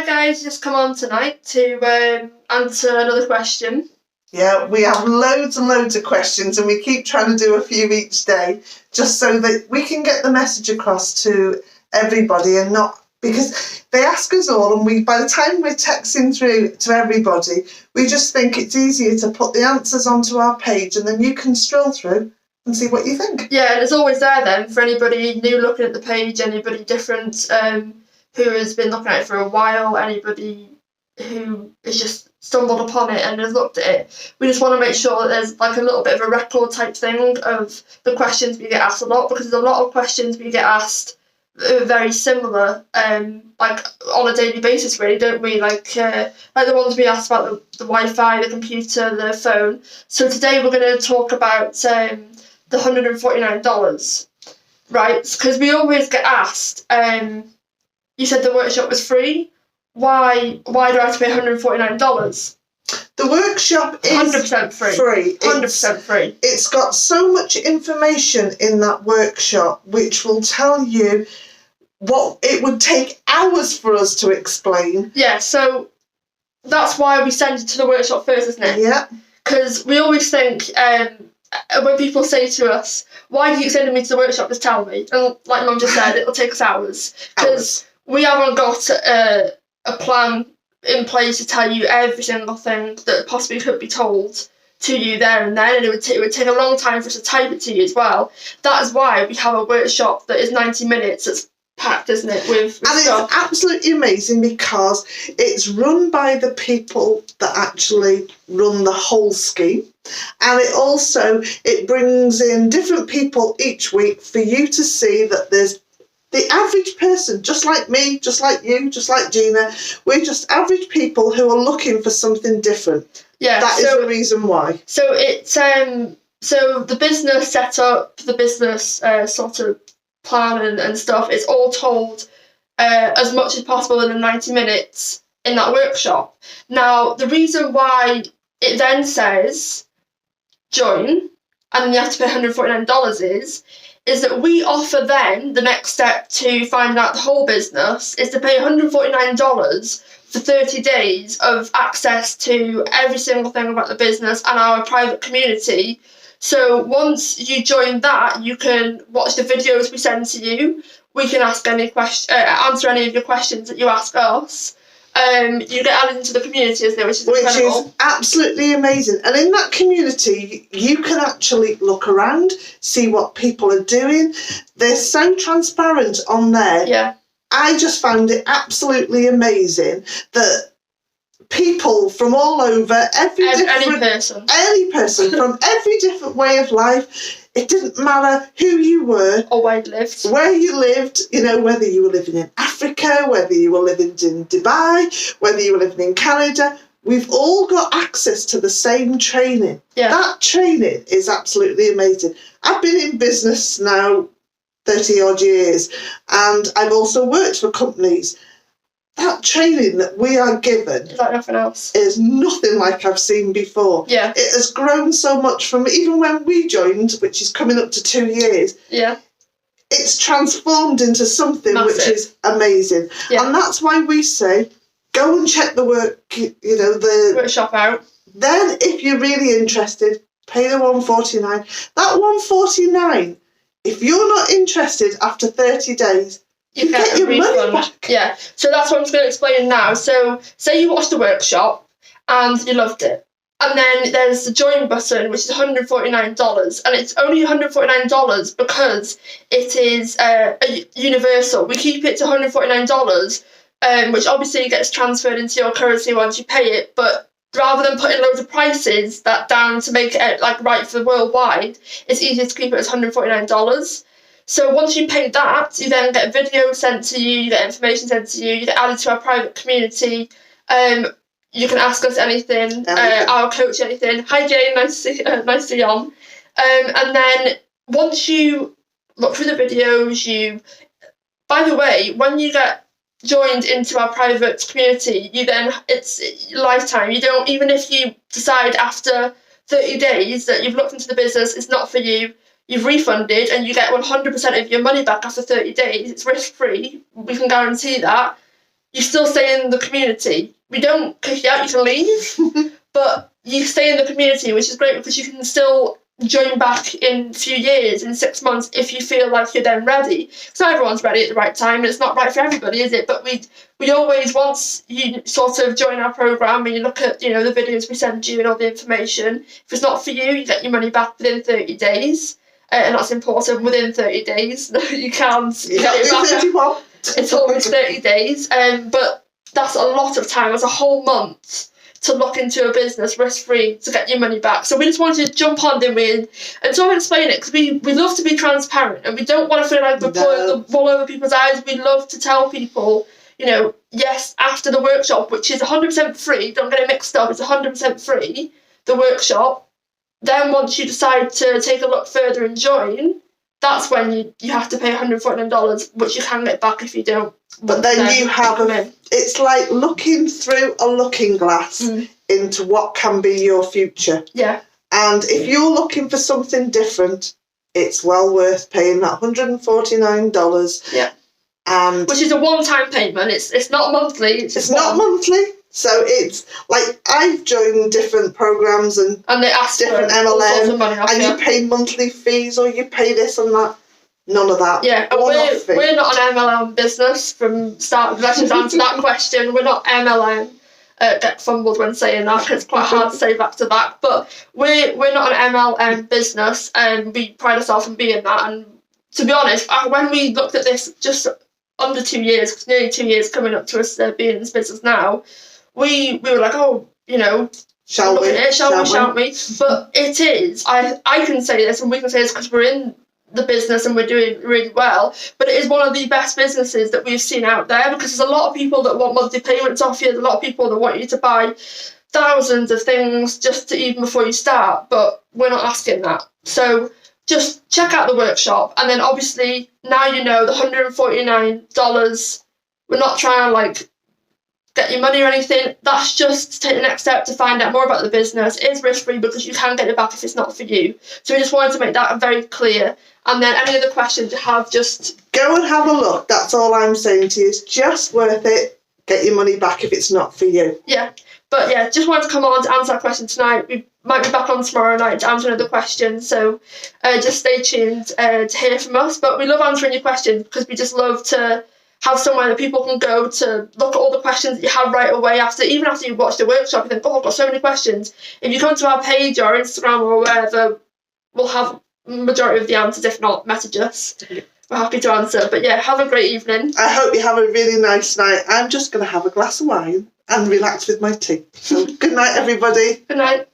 guys, just come on tonight to answer another question. Yeah, we have loads and loads of questions, and we keep trying to do a few each day, just so that we can get the message across to everybody, and not because they ask us all, and we, by the time we're texting through to everybody, we just think it's easier to put the answers onto our page, and then you can stroll through and see what you think. Yeah, and it's always there then for anybody new looking at the page, anybody different who has been looking at it for a while, anybody who has just stumbled upon it and has looked at it. We just want to make sure that there's like a little bit of a record type thing of the questions we get asked a lot, because there's a lot of questions we get asked that are very similar, like on a daily basis, really, don't we? Like the ones we asked about the Wi-Fi, the computer, the phone. So today we're going to talk about the $149, right? Because we always get asked, you said the workshop was free. Why do I have to pay $149? The workshop is 100% free. 100% free. It's got so much information in that workshop which will tell you what it would take hours for us to explain. Yeah, so that's why we send it to the workshop first, isn't it? Yeah. Because we always think, when people say to us, why do you send me to the workshop, just tell me. And like Mum just said, it'll take us hours. Because we haven't got a plan in place to tell you every single thing that possibly could be told to you there and then, and it would take a long time for us to type it to you as well. That is why we have a workshop that is 90 minutes. It's packed, isn't it, with and stuff. It's absolutely amazing because it's run by the people that actually run the whole scheme, and it brings in different people each week for you to see that there's the average person, just like me, just like you, just like Gina. We're just average people who are looking for something different. Yeah, that is the reason why. So it's so the business setup, the business sort of plan and stuff, it's all told as much as possible in the 90 minutes in that workshop. Now, the reason why it then says join and you have to pay $149 is that we offer then the next step to find out the whole business is to pay $149 for 30 days of access to every single thing about the business and our private community. So once you join that, you can watch the videos we send to you. We can ask answer any of your questions that you ask us. You get added into the community, isn't it? Which is incredible. Which is absolutely amazing. And in that community, you can actually look around, see what people are doing. They're so transparent on there. Yeah. I just found it absolutely amazing that people from all over, any person from every different way of life. It didn't matter who you were or where you lived, whether you were living in Africa, whether you were living in Dubai, whether you were living in Canada. We've all got access to the same training. Yeah. That training is absolutely amazing. I've been in business now 30 odd years, and I've also worked for companies. That training that we are given is like nothing else. Is nothing like I've seen before. Yeah. It has grown so much from even when we joined, which is coming up to 2 years. Yeah. It's transformed into something which is amazing. Yeah. And that's why we say, go and check the the workshop out. Then if you're really interested, pay the $149. That $149, if you're not interested after 30 days, you get your money back. Yeah, so that's what I'm just going to explain now. So say you watched the workshop and you loved it. And then there's the join button, which is $149. And it's only $149 because it is universal. We keep it to $149, which obviously gets transferred into your currency once you pay it. But rather than putting loads of prices down to make it right for worldwide, it's easier to keep it as $149. So once you pay that, you then get a video sent to you, you get information sent to you, you get added to our private community. You can ask us anything. I'll coach anything. Hi Jane, nice to see you on. And then once you look through the videos, by the way, when you get joined into our private community, it's lifetime. You don't, even if you decide after 30 days that you've looked into the business, it's not for you, you've refunded and you get 100% of your money back after 30 days. It's risk-free. We can guarantee that. you still stay in the community. We don't kick you out, you can leave, but you stay in the community, which is great because you can still join back in a few years, in 6 months, if you feel like you're then ready. So not everyone's ready at the right time, and it's not right for everybody, is it? But we always, once you sort of join our programme and you look at, you know, the videos we send you and all the information, if it's not for you, you get your money back within 30 days. And that's important, within 30 days. You can't get it back. It's always 30 days. But that's a lot of time. It's a whole month to look into a business risk-free to get your money back. So we just wanted to jump on, didn't we, and sort of explain it, because we love to be transparent and we don't want to feel like we're pulling the wool over people's eyes. We love to tell people, you know, yes, after the workshop, which is 100% free, don't get it mixed up, it's 100% free, the workshop, then once you decide to take a look further and join, that's when you have to pay $149, which you can get back if you don't. But then you have it's like looking through a looking glass into what can be your future. Yeah. And if you're looking for something different, it's well worth paying that $149. Yeah. And which is a one-time payment. It's not monthly. It's not monthly. So it's like I've joined different programs and they ask different for all sorts of MLM, money off, and you pay monthly fees or you pay this and that. None of that. Yeah, and we're not an MLM business from start. Let's just answer that question. We're not MLM. Get fumbled when saying that because it's quite hard to say back to back. But we're not an MLM business, and we pride ourselves on being that. And to be honest, when we looked at this just under 2 years, nearly 2 years coming up to us being in this business now, we were like, oh, you know, shall we? But it is. I can say this, and we can say this because we're in the business and we're doing really well, but it is one of the best businesses that we've seen out there, because there's a lot of people that want monthly payments off you. There's a lot of people that want you to buy thousands of things just to even before you start, but we're not asking that. So just check out the workshop, and then obviously now you know the $149. We're not trying to like get your money or anything. That's just to take the next step to find out more about the business. It is risk-free because you can get it back if it's not for you. So we just wanted to make that very clear. And then any other questions you have, just go and have a look. That's all I'm saying to you. It's just worth it. Get your money back if it's not for you. Yeah. But yeah, just wanted to come on to answer that question tonight. We might be back on tomorrow night to answer another question. So just stay tuned to hear from us. But we love answering your questions because we just love to have somewhere that people can go to look at all the questions that you have right away even after you've watched the workshop. You think, oh, I've got so many questions. If you come to our page or Instagram or wherever, we'll have majority of the answers. If not, message us. We're happy to answer. But yeah, have a great evening. I hope you have a really nice night. I'm just going to have a glass of wine and relax with my tea. So good night, everybody. Good night.